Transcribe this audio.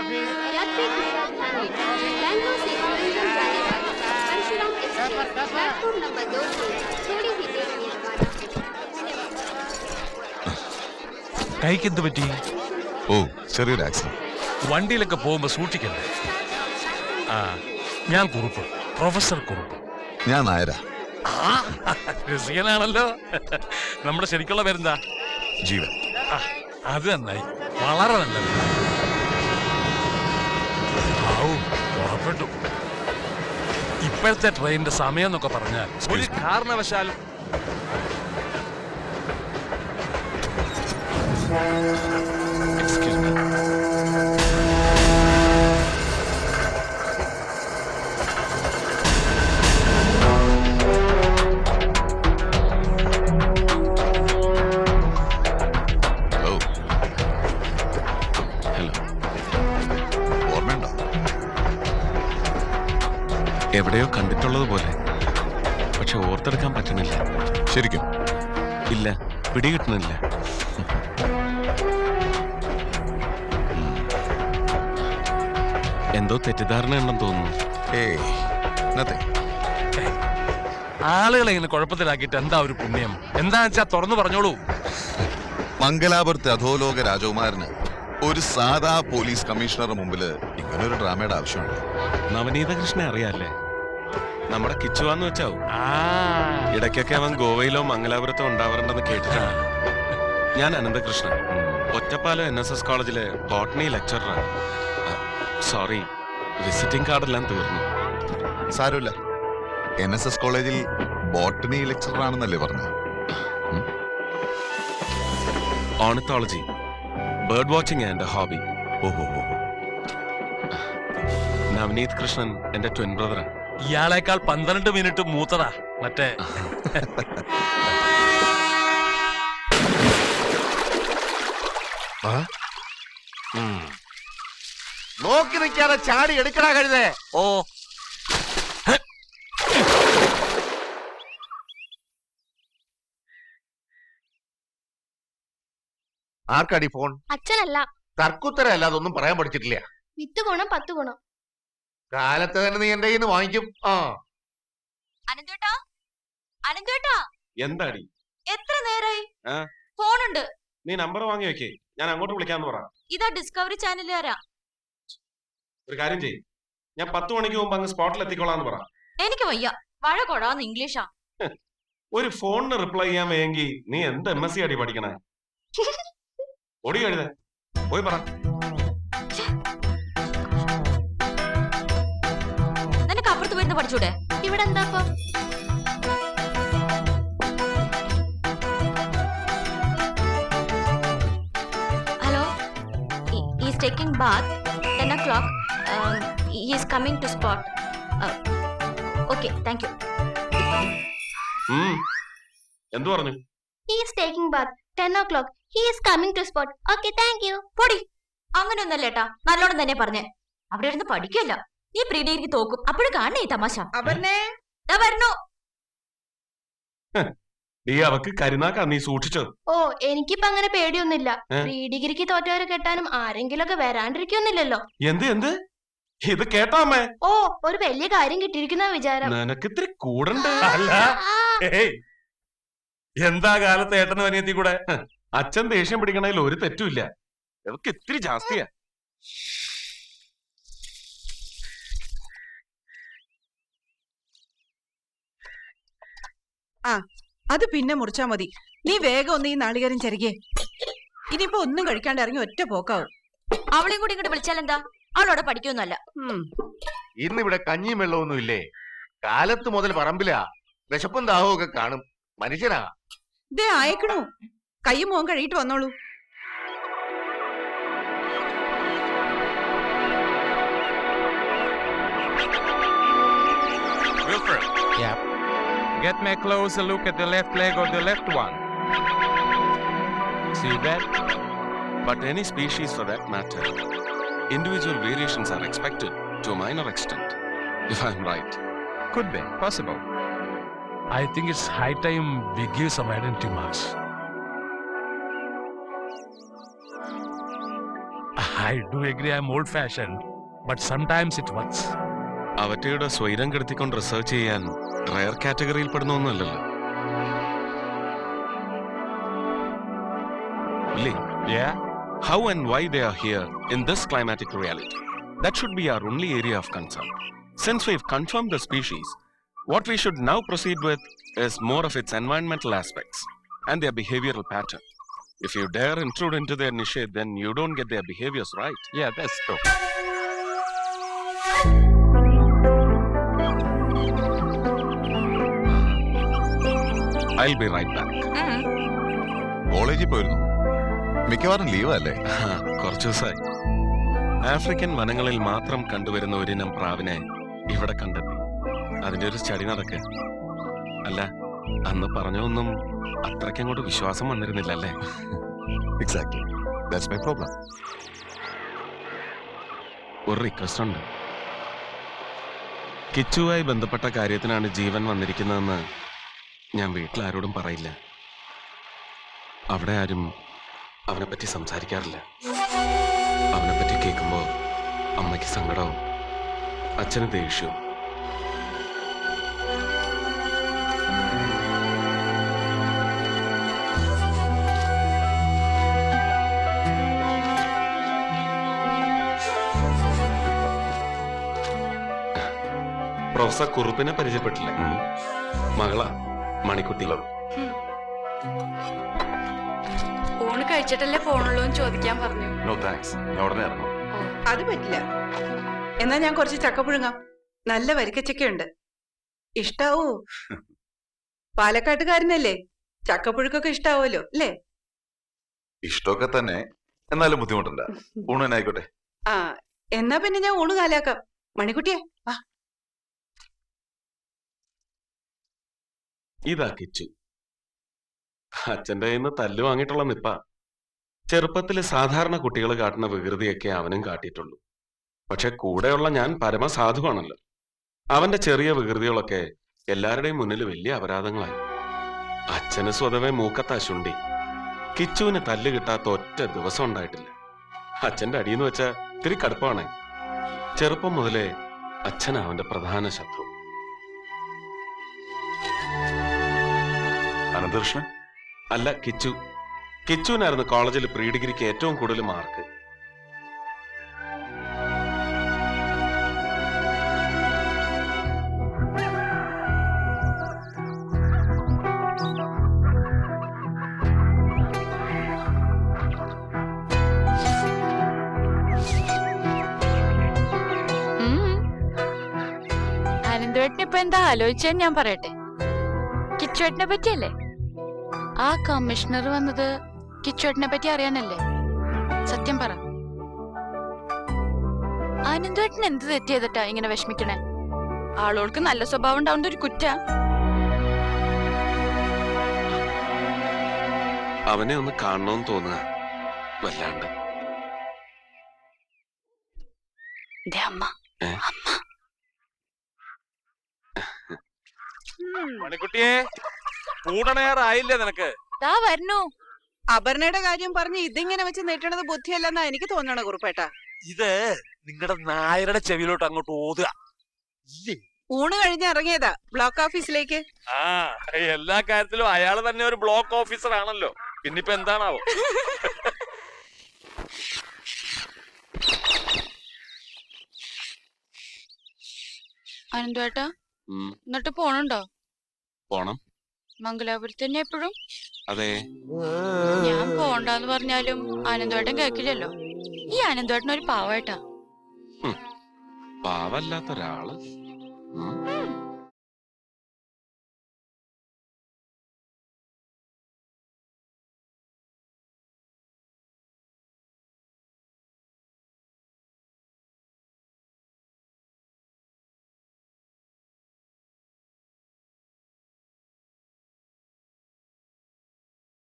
यात्री कृपया ध्यान दें। बैंगलोर से कोलंबन जाने वाली परशुराम एक्सप्रेस प्लेटफॉर्म नंबर 2 से थोड़ी ही देर में रवाना होगी। കൈക്ക് എന്ത് പറ്റി? ഓ, ചെറിയൊരു ആക്സിഡന്റ്. വണ്ടിയിലൊക്കെ പോകുമ്പോ സൂക്ഷിക്കണ്ടേ? ആ, ഞാൻ കുറുപ്പ്, പ്രൊഫസർ കുറുപ്പ്. ഞാൻ നായര. രസികനാണല്ലോ. നമ്മുടെ ശരിക്കുള്ള പേരെന്താ? ജീവൻ. അത് നന്നായി, വളരെ നല്ലത്. ഉറപ്പെട്ടു. ഇപ്പോഴത്തെ ട്രെയിനിന്റെ സമയം എന്നൊക്കെ പറഞ്ഞാൽ ഒരു കാരണവശാലും എവിടെയോ കണ്ടിട്ടുള്ളത് പോലെ, പക്ഷെ ഓർത്തെടുക്കാൻ പറ്റണില്ല. ശരിക്കും ഇല്ല, പിടികിട്ടണില്ല. എന്തോ തെറ്റിദ്ധാരണ ഉണ്ടെന്ന് തോന്നുന്നു. ആളുകളെ ഇങ്ങനെ കുഴപ്പത്തിലാക്കിയിട്ട് എന്താ ഒരു പുണ്യം? എന്താന്ന് വെച്ചാ തുറന്നു പറഞ്ഞോളൂ. മംഗലാപുരത്തെ അധോലോക രാജകുമാരന് ഒരു സാധാ പോലീസ് കമ്മീഷണറുടെ മുമ്പില് ഇങ്ങനൊരു ഡ്രാമയുടെ ആവശ്യമുണ്ട്. നവനീത കൃഷ്ണനെ അറിയാല്ലേ? നമ്മുടെ കിച്ചുവാന്ന് വെച്ചാവും. ഇടയ്ക്കൊക്കെ അവൻ ഗോവയിലോ മംഗലാപുരത്തോ ഉണ്ടാവാറുണ്ടെന്ന് കേട്ടിട്ടുണ്ട്. ഞാൻ അനന്തകൃഷ്ണൻ, ഒറ്റപ്പാലം NSS കോളേജിലെ ബോട്ടണി ലെക്ചറാണ്. സോറി, വിസിറ്റിംഗ് കാർഡെല്ലാം തീർന്നു. സാരമില്ല, NSS കോളേജിൽ ബോട്ടണി ലെക്ചറാണെന്നല്ലേ പറഞ്ഞു? ഓർണിത്തോളജി, ബേർഡ് വാച്ചിങ് എന്റെ ഹോബി. ഓഹോ. നവനീത് കൃഷ്ണൻ എന്റെ ട്വിൻ ബ്രദറാണ്. ഇയാളേക്കാൾ 12 മിനിറ്റ് മൂത്തതാ മറ്റേ. നോക്കി നിൽക്കാതെ ചാടി എടുക്കടാ കഴുതേ. ഓ, ആർക്കാടി ഫോൺ? അച്ഛനല്ല. തർക്കുത്തര അല്ലാതെ ഒന്നും പറയാൻ പഠിച്ചിട്ടില്ല. 10 ഗുണം 10 ഗുണം. കാലത്ത് തന്നെ നീ എന്റെ കയ്യിൽ വാങ്ങിക്കും. അനന്തേട്ടാ, എന്താടി എത്ര നേരായി? ആ? ഫോണുണ്ട്. നീ നമ്പർ വാങ്ങി വെക്കേ, ഞാൻ അങ്ങോട്ട് വിളിക്കാന്ന് പറ. ഇതാ ഡിസ്കവറി ചാനലുകാരാ. ഒരു കാര്യം ചെയ്യ്, ഞാൻ 10 മണിക്ക് മുമ്പ് അങ്ങ് സ്പോട്ടിൽ എത്തിക്കോളാന്ന് പറ. എനിക്ക് വയ്യ, വഴ കൊടാന്ന് ഇംഗ്ലീഷാ. ഒരു ഫോണിന് റിപ്ലൈ ചെയ്യാൻ വേണ്ടി നീ എന്ത് MSc അടി പഠിക്കണേ? ഓടി എഴുതേ, പോയി പറ. നിനക്ക് അപ്പുറത്ത് പോയിരുന്ന് പഠിച്ചൂടെ? ഇവിടെ എന്താ hello, is taking bath 10 o'clock. He is coming to spot. Okay, thank you. എന്തു പറഞ്ഞു? He is taking bath 10 o'clock. He is coming to spot. Okay, thank you. പൊടി, അങ്ങനെയൊന്നല്ലേട്ടാ, നല്ലോണം തന്നെ പറഞ്ഞേ. അവിടെ ഇരുന്ന് പഠിക്കല്ല, നീ പ്രീ ഡിഗ്രിക്ക് തോക്കും. അപ്പോഴും കാണണേ ഈ തമാശ. വരണോ? ഈ അവക്ക് കരുനാക്കാ, നീ സൂക്ഷിച്ചോ? ഓ, എനിക്കിപ്പോ അങ്ങനെ പേടിയൊന്നുമില്ല. പ്രീ ഡിഗ്രിക്ക് തോറ്റവരെ കെട്ടാനും ആരെങ്കിലും ഒക്കെ വരാണ്ടിരിക്കൊന്നുമില്ലല്ലോ. എന്ത് ഇത് കേട്ടോ അമ്മേ? ഓ, ഒരു വലിയ കാര്യം കിട്ടിയിരിക്കുന്ന വിചാരം. നിനക്ക് ഇത്തിരി കൂടണ്ട്. അല്ല, എന്താ കാലത്ത് ഏട്ടനും അനിയത്തി കൂടെ? അച്ഛൻ ദേഷ്യം പിടിക്കണതിൽ ഒരു തെറ്റുമില്ല, ഇവക്ക് ഇത്തിരി ജാസ്തിയാ. അത് പിന്നെ മുറിച്ചാ മതി. നീ വേഗം ഒന്ന് ഈ നാളികേരം ചെറുകിയേ. ഇനിയിപ്പോ ഒന്നും കഴിക്കാണ്ട് ഇറങ്ങി ഒറ്റ പോക്കാവും. അവളെയും കൂടി ഇങ്ങോട്ട് വിളിച്ചാലെന്താ? അവളോടെ പഠിക്കൊന്നുമല്ല. ഇന്നിവിടെ കഞ്ഞിയും വെള്ളമൊന്നും ഇല്ലേ? കാലത്ത് മുതൽ പറമ്പിലാ. വിശപ്പും ദാഹവും ഒക്കെ കാണും. മനുഷ്യനാ. ദേ അയക്കണു, കയ്യും മോൻ കഴിയിട്ട് വന്നോളൂ. Wilfred. Yeah. Get me a closer look at the left leg of the left one. See that? But any species for that matter, individual variations are expected to a minor extent, if I'm right. Could be. Possible. I think it's high time we give some identity marks. I do agree I'm old fashioned, but sometimes it works. അവറ്റയുടെ സ്വൈരം കെടുത്തിക്കൊണ്ട് research ചെയ്യാൻ rare കാറ്റഗറിയിൽ പെടുന്ന ഒന്നുമല്ലല്ലോ. ഇല്ലേ? Yeah? How and why they are here in this climatic reality? That should be our only area of concern. Since we've confirmed the species, what we should now proceed with is more of its environmental aspects and their behavioral pattern. If you dare intrude into their niche, then you don't get their behaviors right. Yeah, that's true. I'll be right back. കോളേജിൽ പോയിരുന്നു. മിക്കവാറും ലീവല്ലേ? കുറച്ചു ദിവസമായി African വനങ്ങളിൽ മാത്രം കണ്ടുവരുന്ന ഒരിനം പ്രാവിനെ ഇവിടെ കണ്ടെത്തി. അതിന്റെ ഒരു സ്റ്റഡി നടക്കുക. അല്ല, അന്ന് പറഞ്ഞൊന്നും അത്രയ്ക്കങ്ങോട്ട് വിശ്വാസം വന്നിരുന്നില്ലല്ലേ? Exactly, that's my problem. ഒരു റിക്വസ്റ്റ് ഉണ്ട്. കിച്ചുവായി ബന്ധപ്പെട്ട കാര്യത്തിനാണ് ജീവൻ വന്നിരിക്കുന്നതെന്ന് ഞാൻ വീട്ടിലാരോടും പറയില്ല. അവിടെ ആരും അവനെപ്പറ്റി സംസാരിക്കാറില്ല. അവനെപ്പറ്റി കേൾക്കുമ്പോൾ അമ്മയ്ക്ക് സങ്കടവും അച്ഛന് ദേഷ്യവും. പ്രൊഫസർ കുറുപ്പിനെ പരിചയപ്പെട്ടില്ലേ? മകളാ മണിക്കുട്ടി. ഊണ് കഴിച്ചിട്ടല്ലേ പോണുള്ളൂ എന്ന് ചോദിക്കാൻ പറഞ്ഞു. നോ താങ്ക്സ്, ഞാൻ ഉടനെ ഇറങ്ങും. അത് പറ്റില്ല. എന്നാ ഞാൻ കുറച്ച് ചക്ക പുഴുങ്ങാം. നല്ല വരിക്കച്ചക്കയുണ്ട്. ഇഷ്ടാവൂ? പാലക്കാട്ടുകാരനല്ലേ, ചക്കപ്പുഴുക്കൊക്കെ ഇഷ്ടാവുമല്ലോ അല്ലേ? ഇഷ്ടമൊക്കെ തന്നെ, എന്നാലും ബുദ്ധിമുട്ടില്ല. ഊണായിക്കോട്ടെ. ആ, എന്നാ പിന്നെ ഞാൻ ഊണ് കാലാക്കാം. മണിക്കുട്ടിയെ വാ. ഇതാ കിച്ചു. അച്ഛൻ്റെ കയ്യിൽ നിന്ന് തല്ല് വാങ്ങിയിട്ടുള്ള നിപ്പ. ചെറുപ്പത്തിൽ സാധാരണ കുട്ടികൾ കാട്ടുന്ന വികൃതിയൊക്കെ അവനും കാട്ടിയിട്ടുള്ളൂ. പക്ഷെ കൂടെയുള്ള ഞാൻ പരമസാധുവാണല്ലോ. അവന്റെ ചെറിയ വികൃതികളൊക്കെ എല്ലാവരുടെയും മുന്നിൽ വലിയ അപരാധങ്ങളായി. അച്ഛന് സ്വതവേ മൂക്കത്താ ശുണ്ടി. കിച്ചുവിന് തല്ല് കിട്ടാത്ത ഒറ്റ ദിവസം ഉണ്ടായിട്ടില്ല. അച്ഛന്റെ അടിയെന്ന് വെച്ചാൽ ഇത്തിരി കടുപ്പാണ്. ചെറുപ്പം മുതലേ അച്ഛനാ അവന്റെ പ്രധാന ശത്രു. അനന്തകൃഷ്ണൻ അല്ല, കിച്ചു. കിച്ചുവിനായിരുന്നു കോളേജിൽ പ്രീ ഡിഗ്രിക്ക് ഏറ്റവും കൂടുതൽ മാർക്ക്. അനന്തവേട്ടൻ ഇപ്പൊ എന്താ ആലോചിച്ചെന്ന് ഞാൻ പറയട്ടെ. കിച്ചുവേട്ടനെ പറ്റിയല്ലേ? ആ കമ്മീഷണർ വന്നത് കിച്ചുവേട്ടനെ പറ്റി അറിയാനല്ലേ? സത്യം പറ, അനന്തവേട്ടൻ എന്ത് തെറ്റ് ചെയ്തിട്ടാ ഇങ്ങനെ വിഷമിക്കണേ? ആളുകൾക്ക് നല്ല സ്വഭാവം ഉണ്ടാവുന്ന ഒരു കുറ്റ. അവനെ ഒന്ന് കാണണമെന്ന് തോന്നുക വല്ലാണ്ട്. അമ്മ മണിക്കുട്ടിയെ, കൂടണേറായില്ലേ നിനക്ക്? ദാ വരണു. അപർണയുടെ കാര്യം പറഞ്ഞ് ഇതിങ്ങനെ വെച്ച് നീട്ടണത് ബുദ്ധിയല്ലെന്നാ എനിക്ക് തോന്നണ കുറുപ്പേട്ടാ. ഇത് നിങ്ങളുടെ നായരുടെ ചെവിയിലോട്ട് അങ്ങോട്ട് ഓതുക. ഊണ് കഴിഞ്ഞ് ഇറങ്ങിയതാ ബ്ലോക്ക് ഓഫീസിലേക്ക്. ആ, എല്ലാ കാര്യത്തിലും അയാൾ തന്നെ ഒരു ബ്ലോക്ക് ഓഫീസർ ആണല്ലോ. പിന്നിപ്പോ എന്താണാവോ? അനന്തവേട്ടാ, എന്നിട്ട് പോണുണ്ടോ? പോണം. മംഗലാപുരത്ത് തന്നെ എപ്പോഴും? അതെ. ഞാൻ പോണ്ടെന്ന് പറഞ്ഞാലും ആനന്ദവേട്ടൻ കേൾക്കില്ലല്ലോ. ഈ ആനന്ദവേട്ടൻ ഒരു പാവായിട്ടാ. പാവല്ലാത്തൊരാള്.